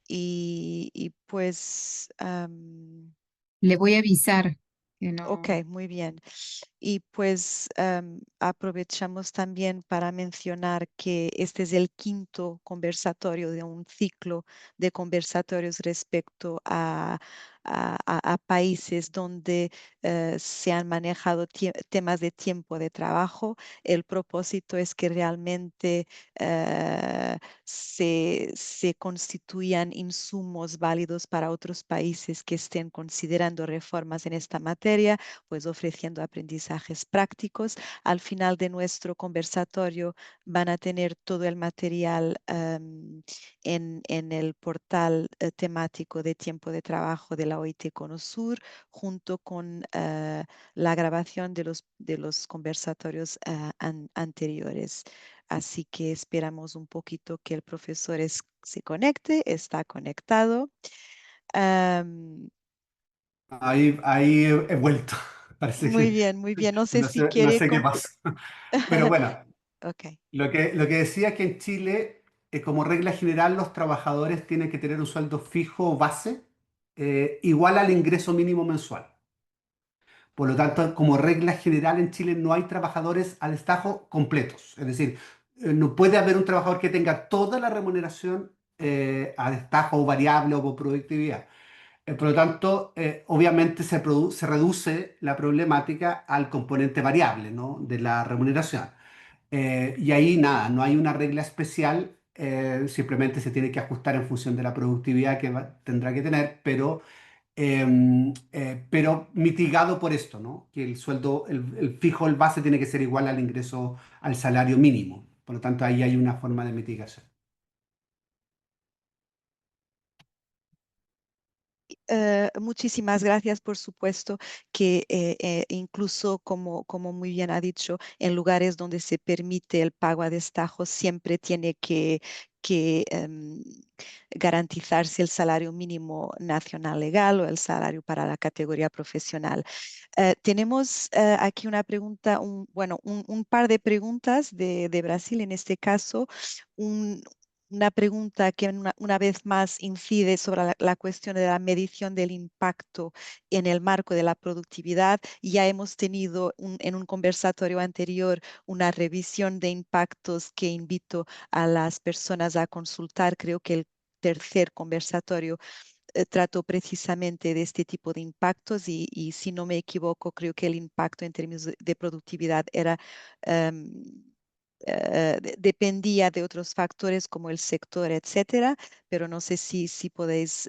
Y pues, Le voy a avisar que ok, no. muy bien. Y pues aprovechamos también para mencionar que este es el quinto conversatorio de un ciclo de conversatorios respecto a países donde se han manejado temas de tiempo de trabajo. El propósito es que realmente se constituyan insumos válidos para otros países que estén considerando reformas en esta materia, pues ofreciendo aprendizajes prácticos. Al final de nuestro conversatorio van a tener todo el material en el portal temático de tiempo de trabajo de la OIT Conosur, junto con la grabación de los conversatorios anteriores. Así que esperamos un poquito que el profesor se conecte, está conectado. Am, ahí he vuelto. Parece Muy que bien, muy bien. No sé no si sé, no quiere... sé qué pasó. Pero bueno, Ok. lo que decía es que en Chile, como regla general, los trabajadores tienen que tener un sueldo fijo base igual al ingreso mínimo mensual. Por lo tanto, como regla general en Chile no hay trabajadores al destajo completos. Es decir, no puede haber un trabajador que tenga toda la remuneración a destajo o variable o por productividad. Por lo tanto, obviamente se reduce la problemática al componente variable, ¿no? De la remuneración. Y ahí nada, no hay una regla especial, simplemente se tiene que ajustar en función de la productividad que tendrá que tener, pero mitigado por esto, ¿no? Que el sueldo, el fijo, el base tiene que ser igual al ingreso, al salario mínimo. Por lo tanto, ahí hay una forma de mitigación. Muchísimas gracias, por supuesto, que incluso como muy bien ha dicho, en lugares donde se permite el pago a destajo, siempre tiene que garantizarse el salario mínimo nacional legal o el salario para la categoría profesional. Tenemos aquí una pregunta, bueno, un par de preguntas de Brasil en este caso. Un, una pregunta que una vez más incide sobre la cuestión de la medición del impacto en el marco de la productividad. Ya hemos tenido en un conversatorio anterior una revisión de impactos que invito a las personas a consultar. Creo que el tercer conversatorio trató precisamente de este tipo de impactos y si no me equivoco, creo que el impacto en términos de productividad era um, dependía de otros factores como el sector, etcétera, pero no sé si podéis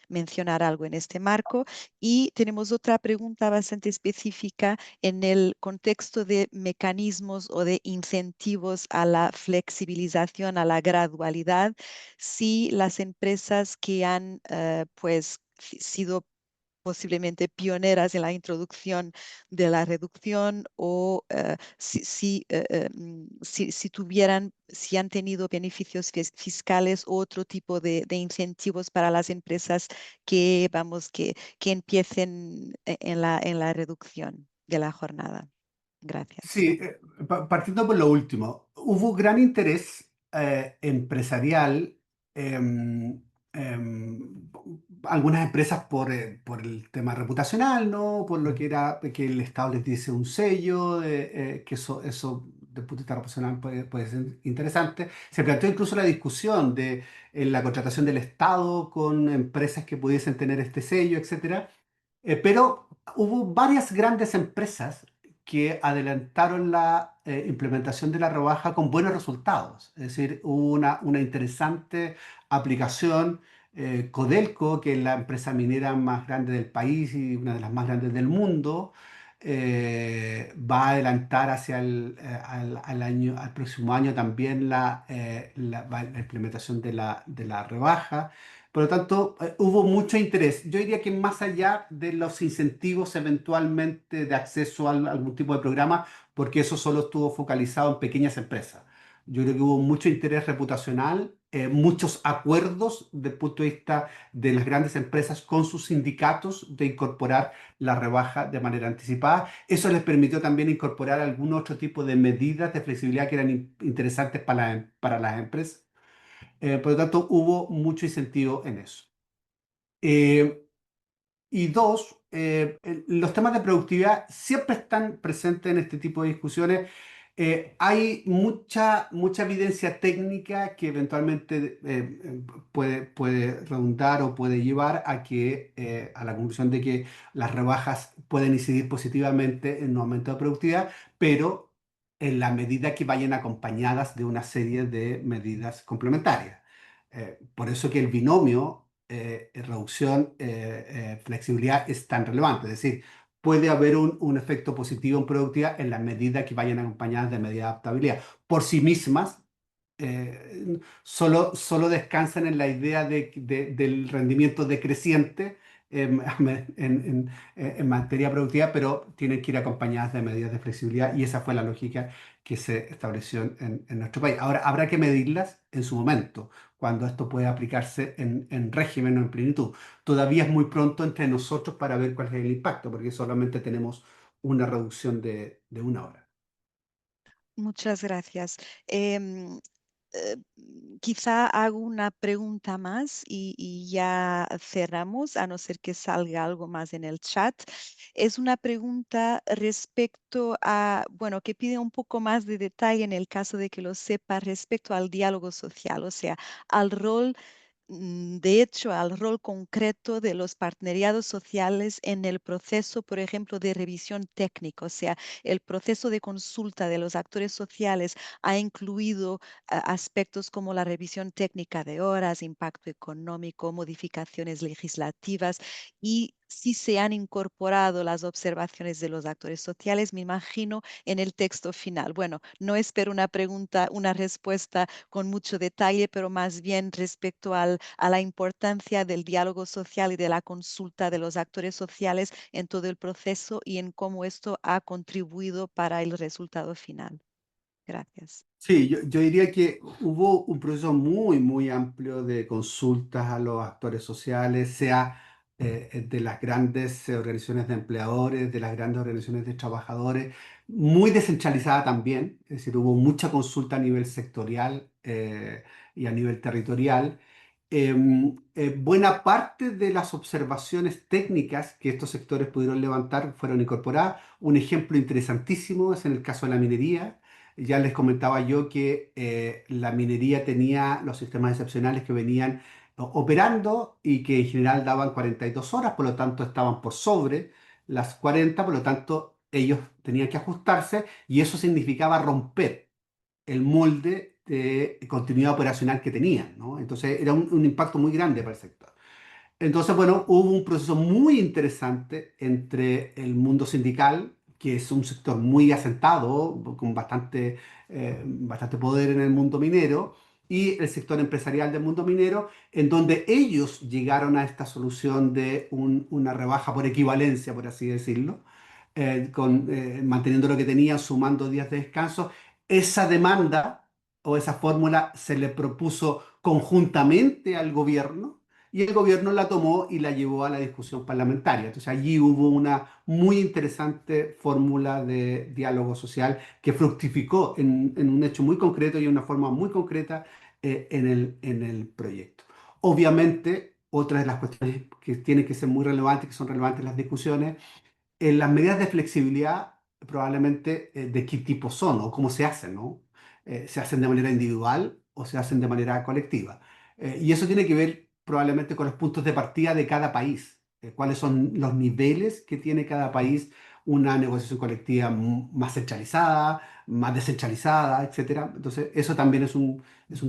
mencionar algo en este marco. Y tenemos otra pregunta bastante específica en el contexto de mecanismos o de incentivos a la flexibilización, a la gradualidad, si las empresas que han pues sido posiblemente pioneras en la introducción de la reducción o si tuvieran, si han tenido beneficios fiscales o otro tipo de incentivos para las empresas que, vamos, que empiecen en la reducción de la jornada. Gracias. Sí, partiendo por lo último, hubo gran interés empresarial, em, em, algunas empresas por el tema reputacional, ¿no? Por lo que era que el Estado les dice un sello, que eso desde el punto de vista reputacional puede ser interesante. Se planteó incluso la discusión de la contratación del Estado con empresas que pudiesen tener este sello, etcétera. Pero hubo varias grandes empresas que adelantaron la implementación de la rebaja con buenos resultados. Es decir, hubo una interesante aplicación. Codelco, que es la empresa minera más grande del país y una de las más grandes del mundo, va a adelantar hacia al próximo año también la implementación de la rebaja. Por lo tanto, hubo mucho interés. Yo diría que más allá de los incentivos eventualmente de acceso a algún tipo de programa, porque eso solo estuvo focalizado en pequeñas empresas. Yo creo que hubo mucho interés reputacional, muchos acuerdos desde el punto de vista de las grandes empresas con sus sindicatos de incorporar la rebaja de manera anticipada. Eso les permitió también incorporar algún otro tipo de medidas de flexibilidad que eran interesantes para las empresas. Por lo tanto, hubo mucho incentivo en eso. Eh, y dos, los temas de productividad siempre están presentes en este tipo de discusiones. Hay mucha evidencia técnica que eventualmente puede redundar o puede llevar a la conclusión de que las rebajas pueden incidir positivamente en un aumento de productividad, pero en la medida que vayan acompañadas de una serie de medidas complementarias. Por eso que el binomio reducción, flexibilidad es tan relevante. Es decir, puede haber un efecto positivo en productividad en la medida que vayan acompañadas de medidas de adaptabilidad. Por sí mismas, solo descansan en la idea del rendimiento decreciente en, en materia productiva, pero tienen que ir acompañadas de medidas de flexibilidad y esa fue la lógica que se estableció en nuestro país. Ahora, habrá que medirlas en su momento, cuando esto puede aplicarse en régimen o en plenitud. Todavía es muy pronto entre nosotros para ver cuál es el impacto, porque solamente tenemos una reducción de una hora. Muchas gracias. Quizá hago una pregunta más y ya cerramos, a no ser que salga algo más en el chat. Es una pregunta respecto a, bueno, que pide un poco más de detalle en el caso de que lo sepa respecto al diálogo social, o sea, al rol de hecho, al rol concreto de los partenariados sociales en el proceso, por ejemplo, de revisión técnica. O sea, el proceso de consulta de los actores sociales ha incluido aspectos como la revisión técnica de horas, impacto económico, modificaciones legislativas y si se han incorporado las observaciones de los actores sociales, me imagino, en el texto final. Bueno, no espero una pregunta, una respuesta con mucho detalle, pero más bien respecto a la importancia del diálogo social y de la consulta de los actores sociales en todo el proceso y en cómo esto ha contribuido para el resultado final. Gracias. Sí, yo diría que hubo un proceso muy amplio de consultas a los actores sociales, sea de las grandes organizaciones de empleadores, de las grandes organizaciones de trabajadores, muy descentralizada también, es decir, hubo mucha consulta a nivel sectorial y a nivel territorial. Buena parte de las observaciones técnicas que estos sectores pudieron levantar fueron incorporadas. Un ejemplo interesantísimo es en el caso de la minería. Ya les comentaba yo que la minería tenía los sistemas excepcionales que venían operando y que en general daban 42 horas, por lo tanto estaban por sobre las 40, por lo tanto ellos tenían que ajustarse y eso significaba romper. el molde de continuidad operacional que tenían, ¿no? Entonces era un impacto muy grande para el sector. Entonces, bueno, hubo un proceso muy interesante entre el mundo sindical, que es un sector muy asentado, con bastante poder en el mundo minero, y el sector empresarial del mundo minero, en donde ellos llegaron a esta solución de una rebaja por equivalencia, por así decirlo, manteniendo lo que tenían, sumando días de descanso. Esa demanda o esa fórmula se le propuso conjuntamente al gobierno y el gobierno la tomó y la llevó a la discusión parlamentaria. Entonces allí hubo una muy interesante fórmula de diálogo social que fructificó en un hecho muy concreto y en una forma muy concreta en el proyecto. Obviamente, otra de las cuestiones que tienen que ser muy relevantes, que son relevantes en las discusiones, las medidas de flexibilidad probablemente de qué tipo son o cómo se hacen, ¿no? ¿Se hacen de manera individual o se hacen de manera colectiva? Y eso tiene que ver probablemente con los puntos de partida de cada país. Cuáles son los niveles que tiene cada país una negociación colectiva más centralizada, más descentralizada, etcétera. Entonces, eso también es un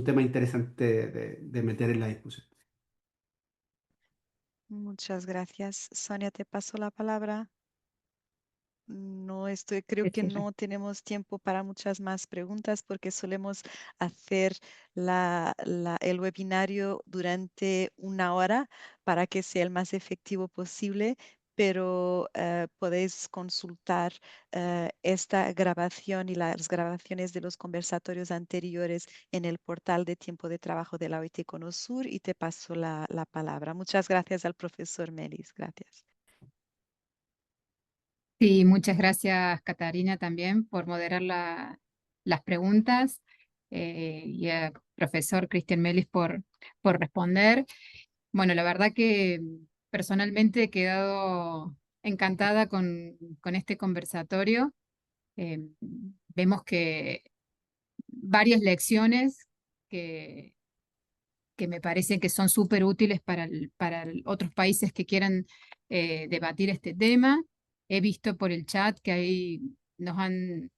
tema interesante de meter en la discusión. Muchas gracias. Sonia, te paso la palabra. No estoy, creo Sí, que sí, no tenemos tiempo para muchas más preguntas porque solemos hacer el webinario durante 1 hora para que sea el más efectivo posible, pero podéis consultar esta grabación y las grabaciones de los conversatorios anteriores en el portal de tiempo de trabajo de la OIT Conosur y te paso la palabra. Muchas gracias al profesor Melis. Gracias. Sí, muchas gracias, Catarina, también por moderar las preguntas y al profesor Cristian Melis por responder. Bueno, la verdad que personalmente he quedado encantada con este conversatorio. Eh, Vemos que varias lecciones que, que me parecen que son súper útiles para otros países que quieran debatir este tema. He visto por el chat que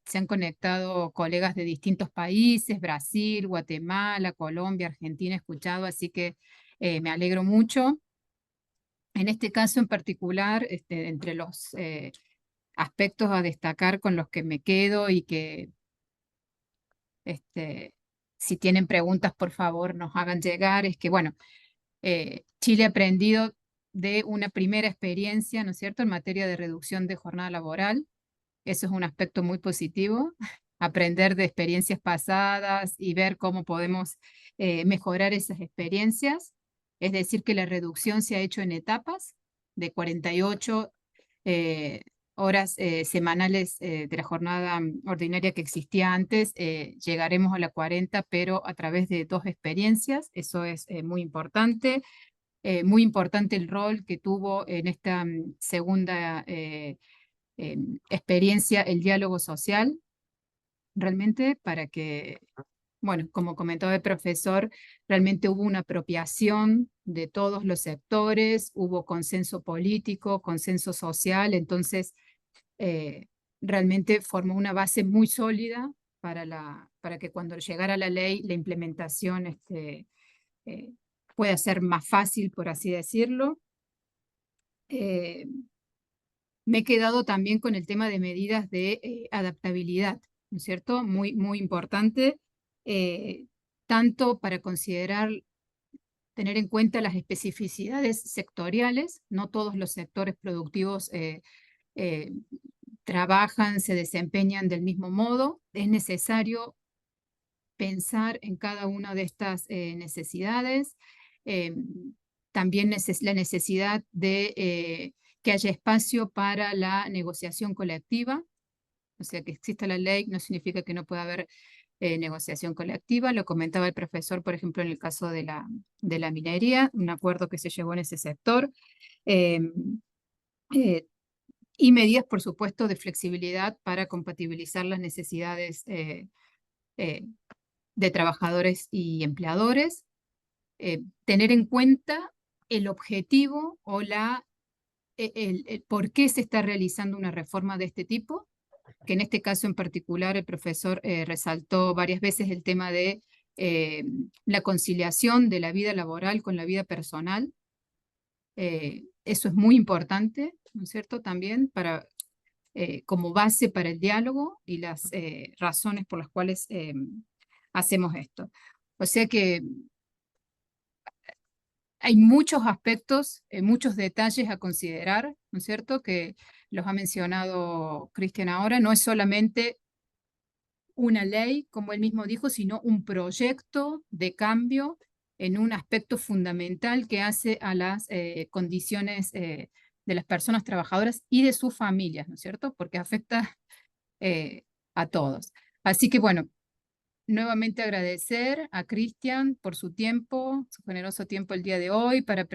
se han conectado colegas de distintos países, Brasil, Guatemala, Colombia, Argentina, he escuchado, así que me alegro mucho. En este caso en particular, entre los aspectos a destacar con los que me quedo y que este, si tienen preguntas, por favor, nos hagan llegar, es que, bueno, Chile ha aprendido de una primera experiencia, ¿no es cierto?, en materia de reducción de jornada laboral. Eso es un aspecto muy positivo, aprender de experiencias pasadas y ver cómo podemos mejorar esas experiencias. Es decir, que la reducción se ha hecho en etapas de 48 eh, horas semanales de la jornada ordinaria que existía antes. Llegaremos a la 40, pero a través de 2 experiencias. Eso es muy importante el rol que tuvo en esta segunda experiencia el diálogo social, realmente para que, bueno, como comentaba el profesor, realmente hubo una apropiación de todos los sectores, hubo consenso político, consenso social, entonces eh, realmente formó una base muy sólida para que cuando llegara la ley, la implementación eh, pueda ser más fácil, por así decirlo. Eh, Me he quedado también con el tema de medidas de adaptabilidad, ¿no es cierto? Muy, muy importante, eh, tanto para considerar, tener en cuenta las especificidades sectoriales. No todos los sectores productivos eh, trabajan, se desempeñan del mismo modo. Es necesario pensar en cada una de estas necesidades. Eh, También la necesidad de que haya espacio para la negociación colectiva. O sea, que exista la ley no significa que no pueda haber negociación colectiva. Lo comentaba el profesor, por ejemplo, en el caso de la minería, un acuerdo que se llevó en ese sector. Eh, eh, y medidas, por supuesto, de flexibilidad para compatibilizar las necesidades eh, de trabajadores y empleadores. Tener en cuenta el objetivo o el por qué se está realizando una reforma de este tipo. que en este caso en particular el profesor resaltó varias veces el tema de la conciliación de la vida laboral con la vida personal. Eso es muy importante, ¿no es cierto? También para, como base para el diálogo y las razones por las cuales hacemos esto. O sea que hay muchos aspectos, muchos detalles a considerar, ¿no es cierto? Que los ha mencionado Cristian ahora. No es solamente una ley, como él mismo dijo, sino un proyecto de cambio en un aspecto fundamental que hace a las condiciones de las personas trabajadoras y de sus familias, ¿no es cierto? Porque afecta a todos. Así que bueno, nuevamente agradecer a Cristian por su tiempo, su generoso tiempo el día de hoy para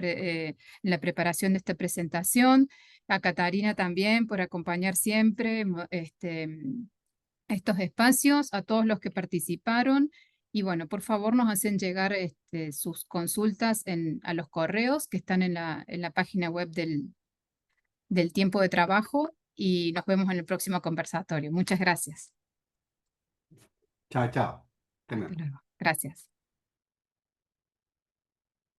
la preparación de esta presentación, a Catarina también por acompañar siempre estos espacios, a todos los que participaron. Y bueno, por favor nos hacen llegar sus consultas a los correos que están en la página web del tiempo de trabajo y nos vemos en el próximo conversatorio. Muchas gracias. Chao, chao. Hasta luego. Gracias.